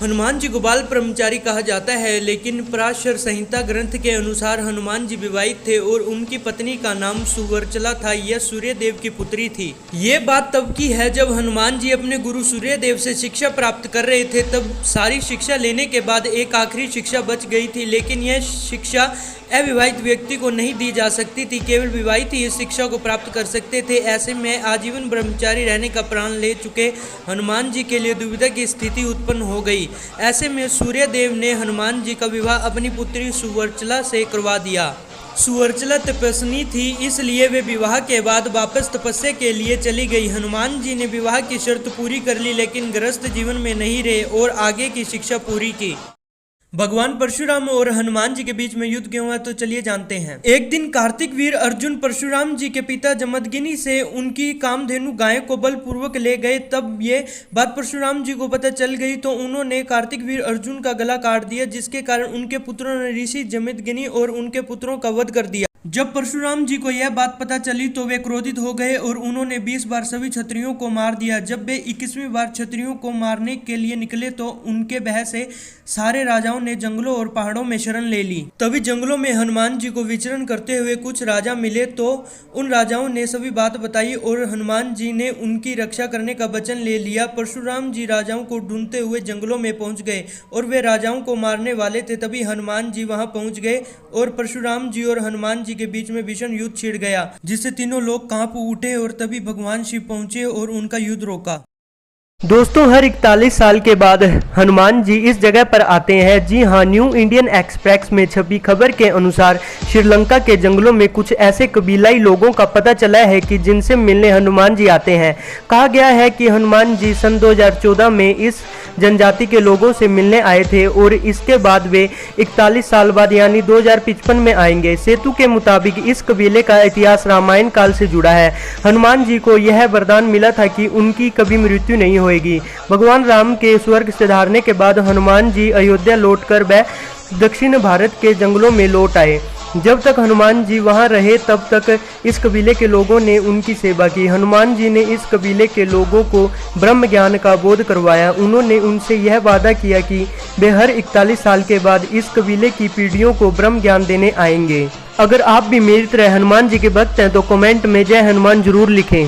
हनुमान जी को बाल ब्रह्मचारी कहा जाता है, लेकिन पराशर संहिता ग्रंथ के अनुसार हनुमान जी विवाहित थे और उनकी पत्नी का नाम सुवर्चला था। यह सूर्य देव की पुत्री थी। ये बात तब की है जब हनुमान जी अपने गुरु सूर्य देव से शिक्षा प्राप्त कर रहे थे। तब सारी शिक्षा लेने के बाद एक आखिरी शिक्षा बच गई थी, लेकिन यह शिक्षा अविवाहित व्यक्ति को नहीं दी जा सकती थी। केवल विवाहित ही इस शिक्षा को प्राप्त कर सकते थे। ऐसे में आजीवन ब्रह्मचारी रहने का प्रण ले चुके हनुमान जी के लिए दुविधा की स्थिति उत्पन्न हो गई। ऐसे में सूर्य देव ने हनुमान जी का विवाह अपनी पुत्री सुवर्चला से करवा दिया। सुवर्चला तपस्विनी थी, इसलिए वे विवाह के बाद वापस तपस्या के लिए चली गई। हनुमान जी ने विवाह की शर्त पूरी कर ली, लेकिन गृहस्थ जीवन में नहीं रहे और आगे की शिक्षा पूरी की। भगवान परशुराम और हनुमान जी के बीच में युद्ध क्यों हुआ, तो चलिए जानते हैं। एक दिन कार्तिक वीर अर्जुन परशुराम जी के पिता जमदग्नि से उनकी कामधेनु गाय को बलपूर्वक ले गए। तब ये बात परशुराम जी को पता चल गई तो उन्होंने कार्तिक वीर अर्जुन का गला काट दिया, जिसके कारण उनके पुत्रों ने ऋषि जमदग्नि और उनके पुत्रों का वध कर दिया। जब परशुराम जी को यह बात पता चली तो वे क्रोधित हो गए और उन्होंने 20 बार सभी क्षत्रियों को मार दिया। जब वे 21वीं बार क्षत्रियों को मारने के लिए निकले तो उनके भय से सारे राजाओं ने जंगलों और पहाड़ों में शरण ले ली। तभी जंगलों में हनुमान जी को विचरण करते हुए कुछ राजा मिले तो उन राजाओं ने सभी बात बताई और हनुमान जी ने उनकी रक्षा करने का वचन ले लिया। परशुराम जी राजाओं को ढूंढते हुए जंगलों में पहुंच गए और वे राजाओं को मारने वाले थे। तभी हनुमान जी वहां पहुंच गए और परशुराम जी और हनुमान जी के बीच में भीषण युद्ध छिड़ गया, जिससे तीनों लोग कांप उठे और तभी भगवान शिव पहुंचे और उनका युद्ध रोका। दोस्तों, हर 41 साल के बाद हनुमान जी इस जगह पर आते हैं। जी हाँ, न्यू इंडियन एक्सप्रेस में छपी खबर के अनुसार श्रीलंका के जंगलों में कुछ ऐसे कबीलाई लोगों का पता चला है कि जिनसे मिलने हनुमान जी आते हैं। कहा गया है कि हनुमान जी सन 2014 में इस जनजाति के लोगों से मिलने आए थे और इसके बाद वे 41 साल बाद यानी 2055 में आएंगे। सेतु के मुताबिक इस कबीले का इतिहास रामायण काल से जुड़ा है। हनुमान जी को यह वरदान मिला था कि उनकी कभी मृत्यु नहीं होगी। भगवान राम के स्वर्ग सिधारने के बाद हनुमान जी अयोध्या लौटकर वह दक्षिण भारत के जंगलों में लौट आए। जब तक हनुमान जी वहां रहे तब तक इस कबीले के लोगों ने उनकी सेवा की। हनुमान जी ने इस कबीले के लोगों को ब्रह्म ज्ञान का बोध करवाया। उन्होंने उनसे यह वादा किया कि वे हर 41 साल के बाद इस कबीले की पीढ़ियों को ब्रह्म ज्ञान देने आएंगे। अगर आप भी मेरी तरह हनुमान जी के भक्त हैं तो कमेंट में जय हनुमान जरूर लिखें।